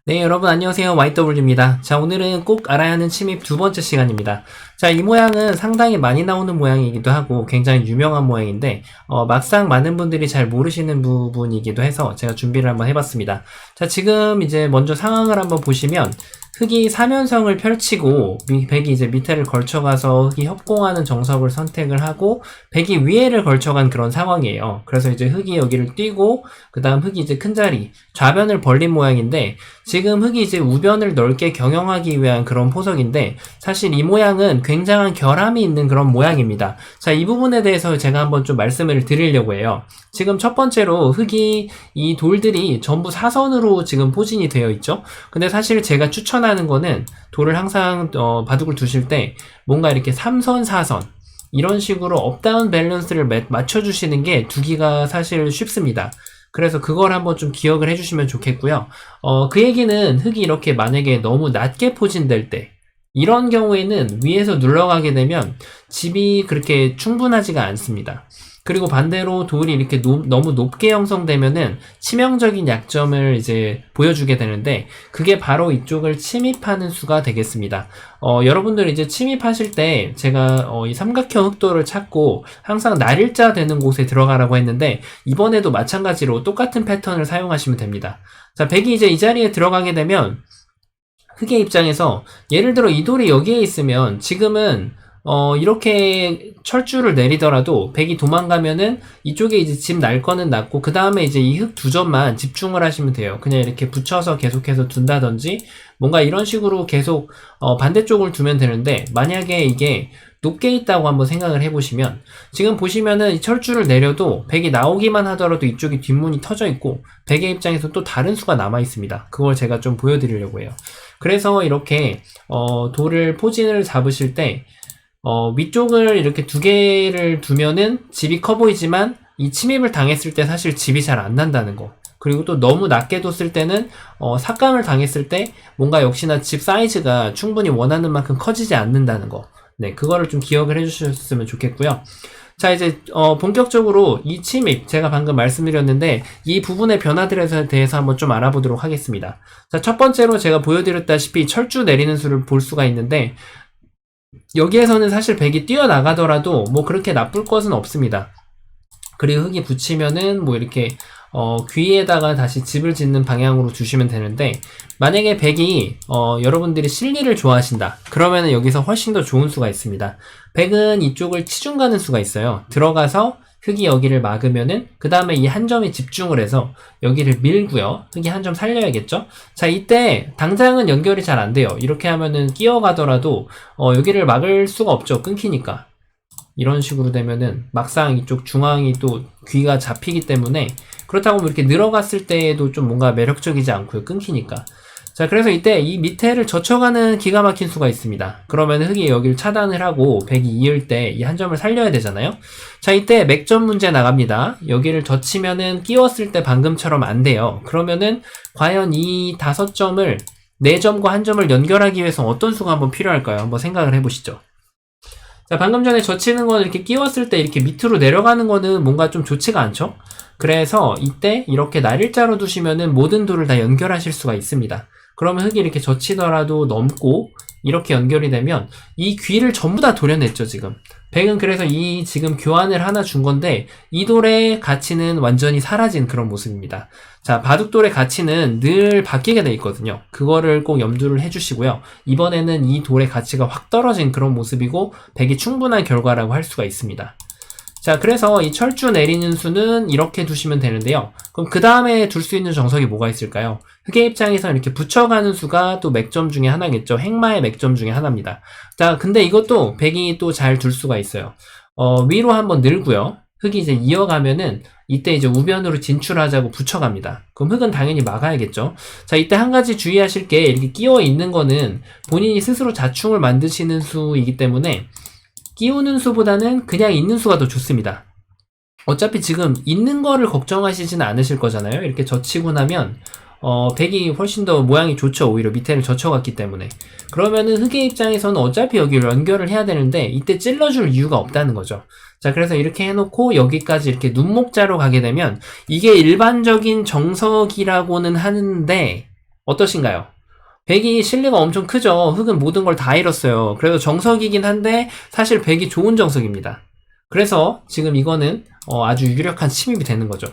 네, 여러분 안녕하세요. YW입니다. 자, 오늘은 꼭 알아야 하는 침입 두 번째 시간입니다. 자, 이 모양은 상당히 많이 나오는 모양이기도 하고 굉장히 유명한 모양인데 막상 많은 분들이 잘 모르시는 부분이기도 해서 제가 준비를 한번 해봤습니다. 자, 지금 이제 먼저 상황을 한번 보시면 흙이 사면성을 펼치고 백이 이제 밑에를 걸쳐가서 흙이 협공하는 정석을 선택을 하고 백이 위에를 걸쳐간 그런 상황이에요. 그래서 이제 흙이 여기를 뛰고 그 다음 흙이 이제 큰 자리 좌변을 벌린 모양인데 지금 흙이 이제 우변을 넓게 경영하기 위한 그런 포석인데 사실 이 모양은 굉장한 결함이 있는 그런 모양입니다. 자, 이 부분에 대해서 제가 한번 좀 말씀을 드리려고 해요. 지금 첫 번째로 흙이 이 돌들이 전부 사선으로 지금 포진이 되어 있죠. 근데 사실 제가 추천하는 거는 돌을 항상 바둑을 두실 때 뭔가 이렇게 3선 4선 이런 식으로 업다운 밸런스를 맞춰주시는 게 두기가 사실 쉽습니다. 그래서 그걸 한번 좀 기억을 해주시면 좋겠고요. 그 얘기는 흙이 이렇게 만약에 너무 낮게 포진될 때 이런 경우에는 위에서 눌러가게 되면 집이 그렇게 충분하지가 않습니다. 그리고 반대로 돌이 이렇게 너무 높게 형성되면은 치명적인 약점을 이제 보여주게 되는데 그게 바로 이쪽을 침입하는 수가 되겠습니다. 여러분들 이제 침입하실 때 제가 이 삼각형 흑도를 찾고 항상 날일자 되는 곳에 들어가라고 했는데 이번에도 마찬가지로 똑같은 패턴을 사용하시면 됩니다. 자, 백이 이제 이 자리에 들어가게 되면 흑의 입장에서 예를 들어 이 돌이 여기에 있으면 지금은 이렇게 철줄을 내리더라도 백이 도망가면은 이쪽에 이제 집 날 거는 났고 그 다음에 이제 이 흙 두 점만 집중을 하시면 돼요. 그냥 이렇게 붙여서 계속해서 둔다든지 뭔가 이런 식으로 계속 반대쪽을 두면 되는데 만약에 이게 높게 있다고 한번 생각을 해보시면 지금 보시면은 이 철줄을 내려도 백이 나오기만 하더라도 이쪽이 뒷문이 터져 있고 백의 입장에서 또 다른 수가 남아 있습니다. 그걸 제가 좀 보여드리려고 해요. 그래서 이렇게 돌을 포진을 잡으실 때 위쪽을 이렇게 두 개를 두면은 집이 커 보이지만 이 침입을 당했을 때 사실 집이 잘 안 난다는 거. 그리고 또 너무 낮게 뒀을 때는 삭감을 당했을 때 뭔가 역시나 집 사이즈가 충분히 원하는 만큼 커지지 않는다는 거. 네, 그거를 좀 기억을 해주셨으면 좋겠고요. 자, 이제 본격적으로 이 침입 제가 방금 말씀드렸는데 이 부분의 변화들에 대해서 한번 좀 알아보도록 하겠습니다. 자, 첫 번째로 제가 보여드렸다시피 철주 내리는 수를 볼 수가 있는데 여기에서는 사실 백이 뛰어나가더라도 뭐 그렇게 나쁠 것은 없습니다. 그리고 흙이 붙이면은 뭐 이렇게 귀에다가 다시 집을 짓는 방향으로 두시면 되는데 만약에 백이 여러분들이 실리를 좋아하신다 그러면은 여기서 훨씬 더 좋은 수가 있습니다. 백은 이쪽을 치중 가는 수가 있어요. 들어가서 흙이 여기를 막으면은 그 다음에 이 한 점에 집중을 해서 여기를 밀고요. 흙이 한 점 살려야겠죠. 자, 이때 당장은 연결이 잘 안 돼요. 이렇게 하면은 끼어가더라도 여기를 막을 수가 없죠. 끊기니까. 이런 식으로 되면은 막상 이쪽 중앙이 또 귀가 잡히기 때문에 그렇다고 뭐 이렇게 늘어갔을 때에도 좀 뭔가 매력적이지 않고요. 끊기니까. 자, 그래서 이때 이 밑에를 젖혀가는 기가 막힌 수가 있습니다. 그러면 흙이 여기를 차단을 하고 백이 이을 때 이 한 점을 살려야 되잖아요. 자, 이때 맥점 문제 나갑니다. 여기를 젖히면은 끼웠을 때 방금처럼 안 돼요. 그러면은 과연 이 5점을 4점과 한 점을 연결하기 위해서 어떤 수가 한번 필요할까요? 한번 생각을 해보시죠. 자, 방금 전에 젖히는 거는 이렇게 끼웠을 때 이렇게 밑으로 내려가는 거는 뭔가 좀 좋지가 않죠? 그래서 이때 이렇게 날일자로 두시면은 모든 돌을 다 연결하실 수가 있습니다. 그러면 흙이 이렇게 젖히더라도 넘고 이렇게 연결이 되면 이 귀를 전부 다 도려냈죠, 지금. 백은 그래서 이 지금 교환을 하나 준 건데 이 돌의 가치는 완전히 사라진 그런 모습입니다. 자, 바둑돌의 가치는 늘 바뀌게 돼 있거든요. 그거를 꼭 염두를 해주시고요. 이번에는 이 돌의 가치가 확 떨어진 그런 모습이고 백이 충분한 결과라고 할 수가 있습니다. 자, 그래서 이 철주 내리는 수는 이렇게 두시면 되는데요. 그럼 그 다음에 둘 수 있는 정석이 뭐가 있을까요? 흙의 입장에서 이렇게 붙여가는 수가 또 맥점 중에 하나겠죠. 행마의 맥점 중에 하나입니다. 자, 근데 이것도 백이 또 잘 둘 수가 있어요. 위로 한번 늘고요. 흙이 이제 이어가면은 이때 이제 우변으로 진출하자고 붙여갑니다. 그럼 흙은 당연히 막아야겠죠. 자, 이때 한 가지 주의하실 게 이렇게 끼워 있는 거는 본인이 스스로 자충을 만드시는 수이기 때문에 끼우는 수보다는 그냥 있는 수가 더 좋습니다. 어차피 지금 있는 거를 걱정하시지는 않으실 거잖아요. 이렇게 젖히고 나면 백이 훨씬 더 모양이 좋죠. 오히려 밑에를 젖혀갔기 때문에. 그러면은 흙의 입장에서는 어차피 여기를 연결을 해야 되는데 이때 찔러줄 이유가 없다는 거죠. 자, 그래서 이렇게 해놓고 여기까지 이렇게 눈목자로 가게 되면 이게 일반적인 정석이라고는 하는데 어떠신가요? 백이 실리가 엄청 크죠. 흑은 모든 걸 다 잃었어요. 그래서 정석이긴 한데 사실 백이 좋은 정석입니다. 그래서 지금 이거는 아주 유력한 침입이 되는 거죠.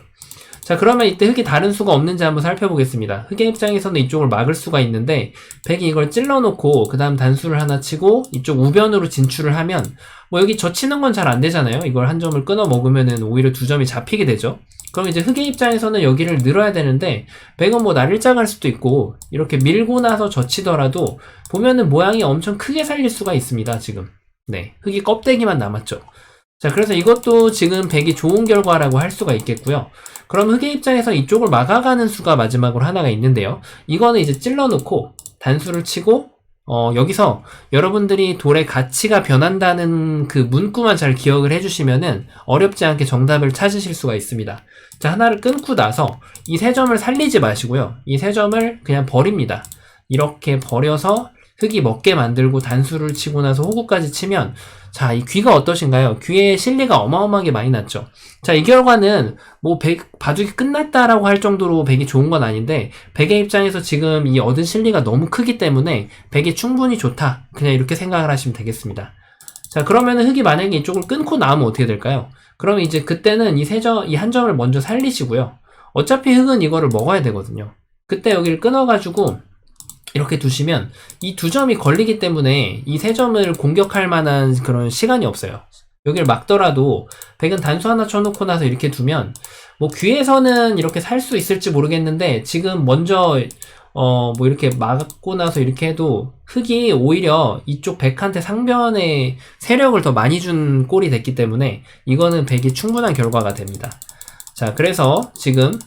자, 그러면 이때 흑이 다른 수가 없는지 한번 살펴보겠습니다. 흑의 입장에서는 이쪽을 막을 수가 있는데 백이 이걸 찔러놓고 그 다음 단수를 하나 치고 이쪽 우변으로 진출을 하면 뭐 여기 젖히는 건 잘 안 되잖아요. 이걸 한 점을 끊어 먹으면은 오히려 두 점이 잡히게 되죠. 그럼 이제 흑의 입장에서는 여기를 늘어야 되는데 백은 뭐 날일자 갈 수도 있고 이렇게 밀고 나서 젖히더라도 보면은 모양이 엄청 크게 살릴 수가 있습니다. 지금 네, 흑이 껍데기만 남았죠. 자, 그래서 이것도 지금 백이 좋은 결과라고 할 수가 있겠고요. 그럼 흑의 입장에서 이쪽을 막아가는 수가 마지막으로 하나가 있는데요. 이거는 이제 찔러놓고 단수를 치고 여기서 여러분들이 돌의 가치가 변한다는 그 문구만 잘 기억을 해주시면은 어렵지 않게 정답을 찾으실 수가 있습니다. 자, 하나를 끊고 나서 이 세 점을 살리지 마시고요. 이 세 점을 그냥 버립니다. 이렇게 버려서 흑이 먹게 만들고 단수를 치고 나서 호구까지 치면 자, 이 귀가 어떠신가요? 귀에 실리가 어마어마하게 많이 났죠. 자, 이 결과는 뭐 바둑이 끝났다라고 할 정도로 백이 좋은 건 아닌데 백의 입장에서 지금 이 얻은 실리가 너무 크기 때문에 백이 충분히 좋다. 그냥 이렇게 생각을 하시면 되겠습니다. 자, 그러면 흑이 만약에 이쪽을 끊고 나오면 어떻게 될까요? 그러면 이제 그때는 이 한 점을 먼저 살리시고요. 어차피 흑은 이거를 먹어야 되거든요. 그때 여기를 끊어가지고 이렇게 두시면 이 두 점이 걸리기 때문에 이 세 점을 공격할 만한 그런 시간이 없어요. 여기를 막더라도 백은 단수 하나 쳐놓고 나서 이렇게 두면 뭐 귀에서는 이렇게 살 수 있을지 모르겠는데 지금 먼저 뭐 이렇게 막고 나서 이렇게 해도 흑이 오히려 이쪽 백한테 상변의 세력을 더 많이 준 꼴이 됐기 때문에 이거는 백이 충분한 결과가 됩니다. 자, 그래서 지금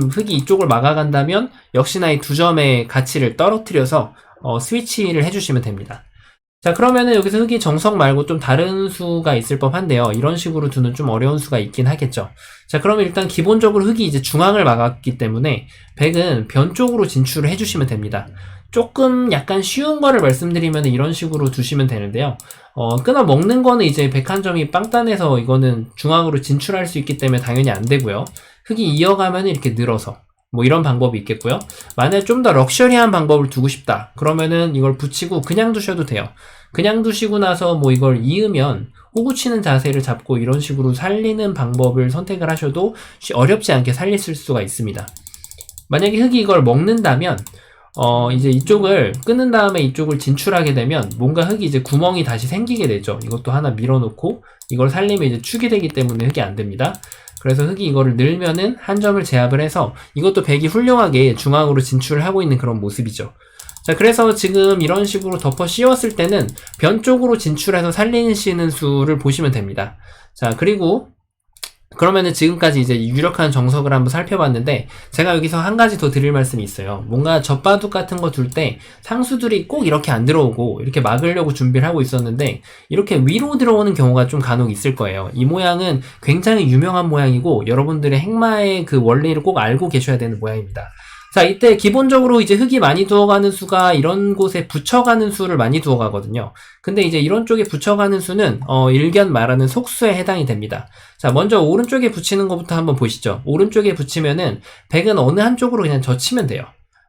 흑이 이쪽을 막아간다면 역시나 이 두 점의 가치를 떨어뜨려서 스위치를 해주시면 됩니다. 자, 그러면은 여기서 흑이 정석 말고 좀 다른 수가 있을 법한데요. 이런 식으로 두는 좀 어려운 수가 있긴 하겠죠. 자, 그러면 일단 기본적으로 흑이 이제 중앙을 막았기 때문에 백은 변 쪽으로 진출을 해주시면 됩니다. 조금 약간 쉬운 거를 말씀드리면 이런 식으로 두시면 되는데요. 끊어 먹는 거는 이제 백 한 점이 빵단해서 이거는 중앙으로 진출할 수 있기 때문에 당연히 안 되고요. 흑이 이어가면 이렇게 늘어서 뭐 이런 방법이 있겠고요. 만약에 좀 더 럭셔리한 방법을 두고 싶다. 그러면은 이걸 붙이고 그냥 두셔도 돼요. 그냥 두시고 나서 뭐 이걸 이으면 호구 치는 자세를 잡고 이런 식으로 살리는 방법을 선택을 하셔도 어렵지 않게 살리실 수가 있습니다. 만약에 흑이 이걸 먹는다면 이제 이쪽을 끊은 다음에 이쪽을 진출하게 되면 뭔가 흑이 이제 구멍이 다시 생기게 되죠. 이것도 하나 밀어놓고 이걸 살리면 이제 축이 되기 때문에 흑이 안 됩니다. 그래서 흑이 이거를 늘면은 한 점을 제압을 해서 이것도 백이 훌륭하게 중앙으로 진출을 하고 있는 그런 모습이죠. 자, 그래서 지금 이런 식으로 덮어 씌웠을 때는 변 쪽으로 진출해서 살리시는 수를 보시면 됩니다. 자, 그리고 그러면은 지금까지 이제 유력한 정석을 한번 살펴봤는데 제가 여기서 한 가지 더 드릴 말씀이 있어요. 뭔가 젖바둑 같은 거 둘 때 상수들이 꼭 이렇게 안 들어오고 이렇게 막으려고 준비를 하고 있었는데 이렇게 위로 들어오는 경우가 좀 간혹 있을 거예요. 이 모양은 굉장히 유명한 모양이고 여러분들의 행마의 그 원리를 꼭 알고 계셔야 되는 모양입니다. 자, 이때 기본적으로 이제 흑이 많이 두어가는 수가 이런 곳에 붙여가는 수를 많이 두어가거든요. 근데 이제 이런 쪽에 붙여가는 수는 일견 말하는 속수에 해당이 됩니다. 자, 먼저 오른쪽에 붙이는 것부터 한번 보시죠. 오른쪽에 붙이면은 백은 어느 한쪽으로 그냥 젖히면 돼요.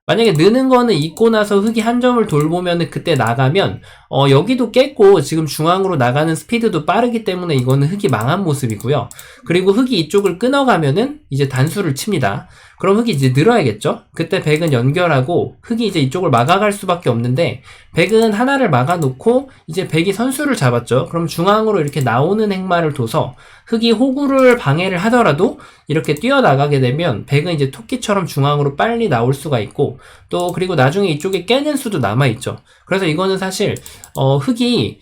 만약에 느는 거는 있고 나서 흑이 한 점을 돌보면은 그때 나가면 여기도 깼고 지금 중앙으로 나가는 스피드도 빠르기 때문에 이거는 흑이 망한 모습이고요. 그리고 흑이 이쪽을 끊어가면은 이제 단수를 칩니다. 그럼 흑이 이제 늘어야겠죠? 그때 백은 연결하고 흑이 이제 이쪽을 막아갈 수밖에 없는데 백은 하나를 막아놓고 이제 백이 선수를 잡았죠. 그럼 중앙으로 이렇게 나오는 행마를 둬서 흑이 호구를 방해를 하더라도 이렇게 뛰어나가게 되면 백은 이제 토끼처럼 중앙으로 빨리 나올 수가 있고 또 그리고 나중에 이쪽에 깨는 수도 남아있죠. 그래서 이거는 사실 흑이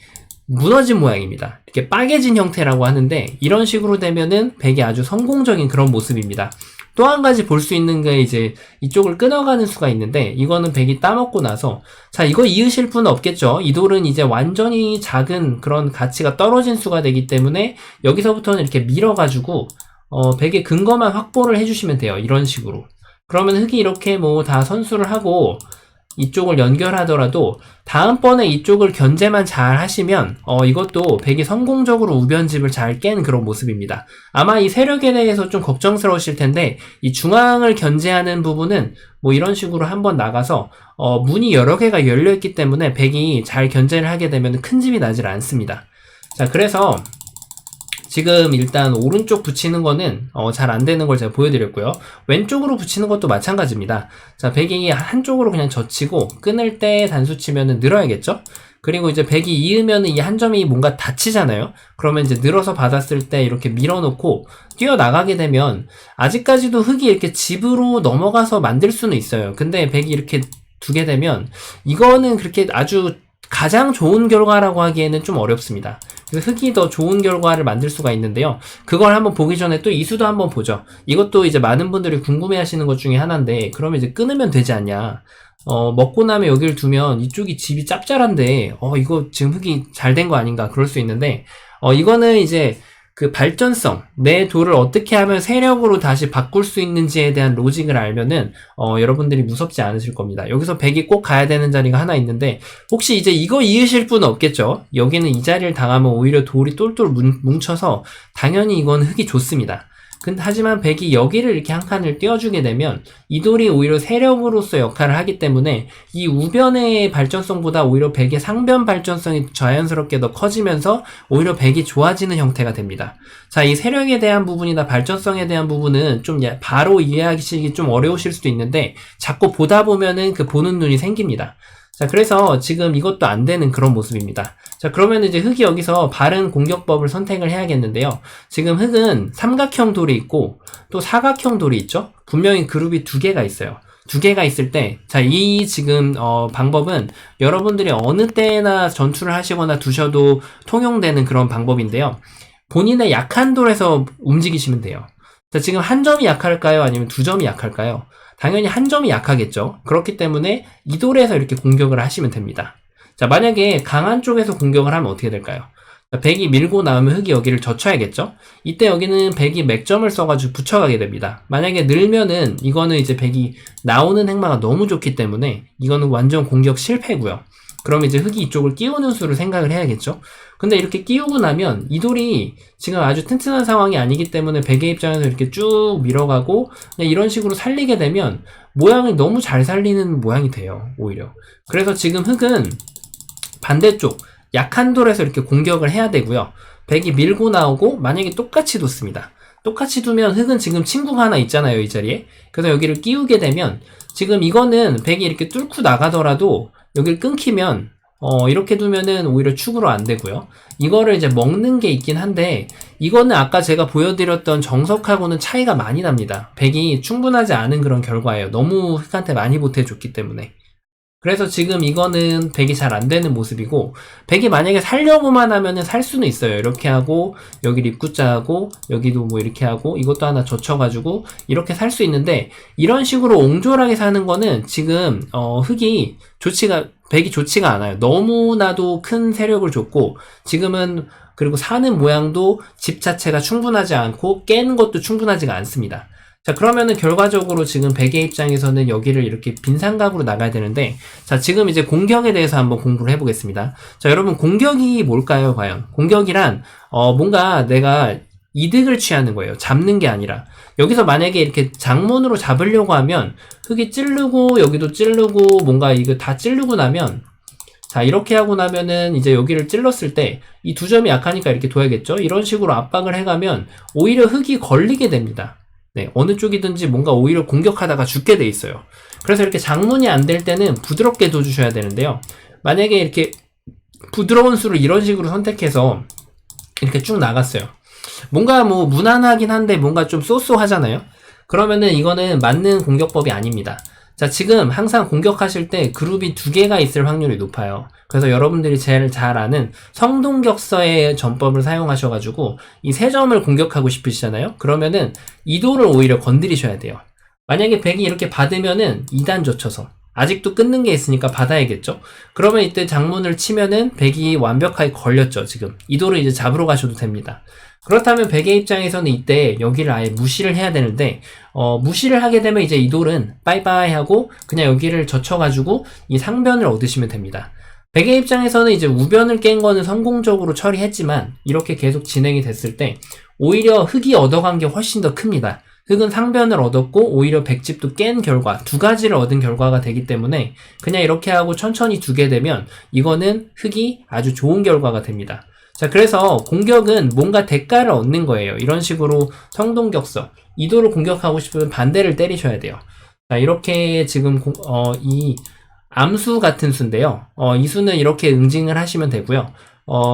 무너진 모양입니다. 이렇게 빠개진 형태라고 하는데 이런 식으로 되면은 백이 아주 성공적인 그런 모습입니다. 또 한 가지 볼 수 있는 게 이제 이쪽을 끊어가는 수가 있는데 이거는 백이 따먹고 나서 자, 이거 이으실 분은 없겠죠. 이 돌은 이제 완전히 작은 그런 가치가 떨어진 수가 되기 때문에 여기서부터는 이렇게 밀어가지고 백의 근거만 확보를 해주시면 돼요. 이런 식으로. 그러면 흑이 이렇게 뭐 다 선수를 하고 이쪽을 연결하더라도 다음번에 이쪽을 견제만 잘 하시면 이것도 백이 성공적으로 우변집을 잘 깬 그런 모습입니다. 아마 이 세력에 대해서 좀 걱정스러우실 텐데 이 중앙을 견제하는 부분은 뭐 이런 식으로 한번 나가서 문이 여러 개가 열려있기 때문에 백이 잘 견제를 하게 되면 큰 집이 나질 않습니다. 자, 그래서 지금 일단 오른쪽 붙이는 거는 잘 안되는 걸 제가 보여드렸고요. 왼쪽으로 붙이는 것도 마찬가지입니다. 자, 백이 한쪽으로 그냥 젖히고 끊을 때 단수 치면은 늘어야겠죠? 그리고 이제 백이 이으면은 이 한 점이 뭔가 닫히잖아요? 그러면 이제 늘어서 받았을 때 이렇게 밀어놓고 뛰어나가게 되면 아직까지도 흙이 이렇게 집으로 넘어가서 만들 수는 있어요. 근데 백이 이렇게 두게 되면 이거는 그렇게 아주 가장 좋은 결과라고 하기에는 좀 어렵습니다. 그래서 흙이 더 좋은 결과를 만들 수가 있는데요. 그걸 한번 보기 전에 또 이 수도 한번 보죠. 이것도 이제 많은 분들이 궁금해 하시는 것 중에 하나인데, 그러면 이제 끊으면 되지 않냐. 먹고 나면 여기를 두면 이쪽이 집이 짭짤한데, 이거 지금 흙이 잘 된 거 아닌가. 그럴 수 있는데, 이거는 이제 그 발전성, 내 돌을 어떻게 하면 세력으로 다시 바꿀 수 있는지에 대한 로직을 알면은 여러분들이 무섭지 않으실 겁니다. 여기서 백이 꼭 가야 되는 자리가 하나 있는데 혹시 이제 이거 이으실 분은 없겠죠? 여기는 이 자리를 당하면 오히려 돌이 똘똘 뭉쳐서 당연히 이건 흙이 좋습니다. 하지만 백이 여기를 이렇게 한 칸을 띄워주게 되면 이 돌이 오히려 세력으로서 역할을 하기 때문에 이 우변의 발전성보다 오히려 백의 상변 발전성이 자연스럽게 더 커지면서 오히려 백이 좋아지는 형태가 됩니다. 자, 이 세력에 대한 부분이나 발전성에 대한 부분은 좀 바로 이해하시기 좀 어려우실 수도 있는데 자꾸 보다 보면은 그 보는 눈이 생깁니다. 자, 그래서 지금 이것도 안 되는 그런 모습입니다. 자, 그러면 이제 흙이 여기서 바른 공격법을 선택을 해야겠는데요. 지금 흙은 삼각형 돌이 있고 또 사각형 돌이 있죠. 분명히 그룹이 두 개가 있어요. 두 개가 있을 때, 자, 이 지금 방법은 여러분들이 어느 때나 전투를 하시거나 두셔도 통용되는 그런 방법인데요. 본인의 약한 돌에서 움직이시면 돼요. 자, 지금 한 점이 약할까요? 아니면 두 점이 약할까요? 당연히 한 점이 약하겠죠. 그렇기 때문에 이 돌에서 이렇게 공격을 하시면 됩니다. 자, 만약에 강한 쪽에서 공격을 하면 어떻게 될까요? 자, 백이 밀고 나오면 흙이 여기를 젖혀야겠죠? 이때 여기는 백이 맥점을 써가지고 붙여가게 됩니다. 만약에 늘면은 이거는 이제 백이 나오는 행마가 너무 좋기 때문에 이거는 완전 공격 실패고요. 그럼 이제 흙이 이쪽을 끼우는 수를 생각을 해야겠죠? 근데 이렇게 끼우고 나면 이 돌이 지금 아주 튼튼한 상황이 아니기 때문에 백의 입장에서 이렇게 쭉 밀어가고 그냥 이런 식으로 살리게 되면 모양을 너무 잘 살리는 모양이 돼요, 오히려. 그래서 지금 흙은 반대쪽 약한 돌에서 이렇게 공격을 해야 되고요. 백이 밀고 나오고 만약에 똑같이 뒀습니다. 똑같이 두면 흙은 지금 친구가 하나 있잖아요, 이 자리에. 그래서 여기를 끼우게 되면 지금 이거는 백이 이렇게 뚫고 나가더라도 여기를 끊기면 이렇게 두면은 오히려 축으로 안 되고요. 이거를 이제 먹는 게 있긴 한데 이거는 아까 제가 보여드렸던 정석하고는 차이가 많이 납니다. 백이 충분하지 않은 그런 결과예요. 너무 흙한테 많이 보태줬기 때문에. 그래서 지금 이거는 백이 잘 안 되는 모습이고 백이 만약에 살려고만 하면은 살 수는 있어요. 이렇게 하고 여기 입구자 하고 여기도 뭐 이렇게 하고 이것도 하나 젖혀가지고 이렇게 살 수 있는데 이런 식으로 옹졸하게 사는 거는 지금 흙이 백이 좋지가 않아요. 너무나도 큰 세력을 줬고 지금은 그리고 사는 모양도 집 자체가 충분하지 않고 깨는 것도 충분하지가 않습니다. 자, 그러면은 결과적으로 지금 백의 입장에서는 여기를 이렇게 빈 삼각으로 나가야 되는데 자, 지금 이제 공격에 대해서 한번 공부를 해보겠습니다. 자, 여러분 공격이 뭘까요, 과연? 공격이란 뭔가 내가 이득을 취하는 거예요. 잡는 게 아니라 여기서 만약에 이렇게 장문으로 잡으려고 하면 흙이 찌르고 여기도 찌르고 뭔가 이거 다 찌르고 나면 자, 이렇게 하고 나면은 이제 여기를 찔렀을 때 이 두 점이 약하니까 이렇게 둬야겠죠? 이런 식으로 압박을 해가면 오히려 흙이 걸리게 됩니다. 네, 어느 쪽이든지 뭔가 오히려 공격하다가 죽게 돼 있어요. 그래서 이렇게 장문이 안 될 때는 부드럽게 둬주셔야 되는데요. 만약에 이렇게 부드러운 수를 이런 식으로 선택해서 이렇게 쭉 나갔어요. 뭔가 뭐 무난하긴 한데 뭔가 좀 쏘쏘하잖아요. 그러면은 이거는 맞는 공격법이 아닙니다. 자, 지금 항상 공격하실 때 그룹이 두 개가 있을 확률이 높아요. 그래서 여러분들이 제일 잘 아는 성동격서의 전법을 사용하셔가지고 이 세 점을 공격하고 싶으시잖아요. 그러면은 이 돌을 오히려 건드리셔야 돼요. 만약에 백이 이렇게 받으면은 2단 젖혀서 아직도 끊는 게 있으니까 받아야겠죠. 그러면 이때 장문을 치면은 백이 완벽하게 걸렸죠. 지금 이 돌을 이제 잡으러 가셔도 됩니다. 그렇다면 백의 입장에서는 이때 여기를 아예 무시를 해야 되는데 무시를 하게 되면 이제 이 돌은 빠이빠이 하고 그냥 여기를 젖혀가지고 이 상변을 얻으시면 됩니다. 백의 입장에서는 이제 우변을 깬 거는 성공적으로 처리했지만 이렇게 계속 진행이 됐을 때 오히려 흑이 얻어간 게 훨씬 더 큽니다. 흑은 상변을 얻었고 오히려 백집도 깬 결과, 두 가지를 얻은 결과가 되기 때문에 그냥 이렇게 하고 천천히 두게 되면 이거는 흑이 아주 좋은 결과가 됩니다. 자, 그래서 공격은 뭔가 대가를 얻는 거예요. 이런 식으로 성동격서, 이도를 공격하고 싶으면 반대를 때리셔야 돼요. 자, 이렇게 지금 이 암수 같은 수인데요. 이 수는 이렇게 응징을 하시면 되고요.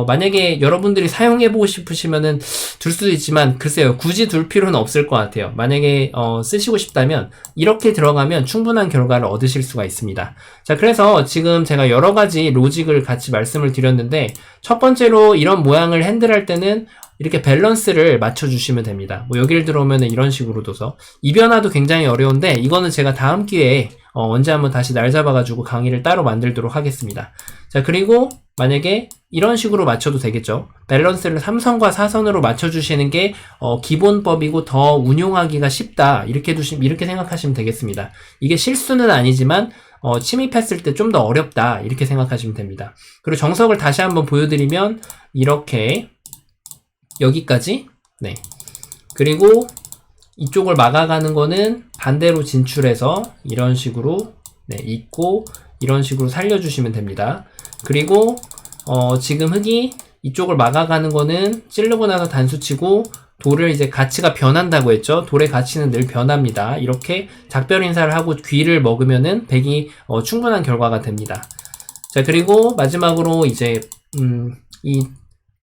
만약에 여러분들이 사용해보고 싶으시면은 둘 수도 있지만, 글쎄요, 굳이 둘 필요는 없을 것 같아요. 만약에, 쓰시고 싶다면, 이렇게 들어가면 충분한 결과를 얻으실 수가 있습니다. 자, 그래서 지금 제가 여러 가지 로직을 같이 말씀을 드렸는데, 첫 번째로 이런 모양을 핸들할 때는 이렇게 밸런스를 맞춰주시면 됩니다. 뭐 여기를 들어오면 이런 식으로 둬서 이변화도 굉장히 어려운데 이거는 제가 다음 기회에 언제 한번 다시 날 잡아가지고 강의를 따로 만들도록 하겠습니다. 자, 그리고 만약에 이런 식으로 맞춰도 되겠죠. 밸런스를 3선과 4선으로 맞춰주시는 게 기본법이고 더 운용하기가 쉽다, 이렇게 생각하시면 되겠습니다. 이게 실수는 아니지만 침입했을 때 좀 더 어렵다, 이렇게 생각하시면 됩니다. 그리고 정석을 다시 한번 보여드리면 이렇게 여기까지, 네. 그리고 이쪽을 막아가는 거는 반대로 진출해서 이런 식으로, 네, 잇고 이런 식으로 살려주시면 됩니다. 그리고 지금 흑이 이쪽을 막아가는 거는 찌르고 나서 단수 치고 돌을 이제 가치가 변한다고 했죠. 돌의 가치는 늘 변합니다. 이렇게 작별 인사를 하고 귀를 먹으면은 백이 충분한 결과가 됩니다. 자, 그리고 마지막으로 이제 이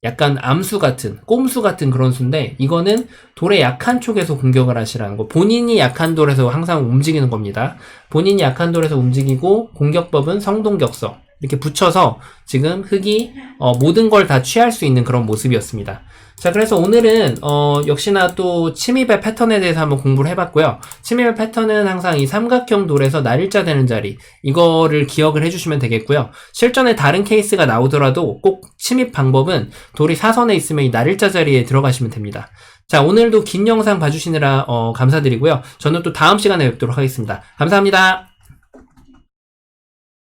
약간 암수 같은, 꼼수 같은 그런 수인데, 이거는 돌의 약한 쪽에서 공격을 하시라는 거. 본인이 약한 돌에서 항상 움직이는 겁니다. 본인이 약한 돌에서 움직이고, 공격법은 성동격서. 이렇게 붙여서 지금 흑이 모든 걸 다 취할 수 있는 그런 모습이었습니다. 자, 그래서 오늘은 역시나 또 침입의 패턴에 대해서 한번 공부를 해봤고요. 침입의 패턴은 항상 이 삼각형 돌에서 날일자 되는 자리, 이거를 기억을 해주시면 되겠고요. 실전에 다른 케이스가 나오더라도 꼭 침입 방법은 돌이 사선에 있으면 이 날일자 자리에 들어가시면 됩니다. 자, 오늘도 긴 영상 봐주시느라 감사드리고요. 저는 또 다음 시간에 뵙도록 하겠습니다. 감사합니다.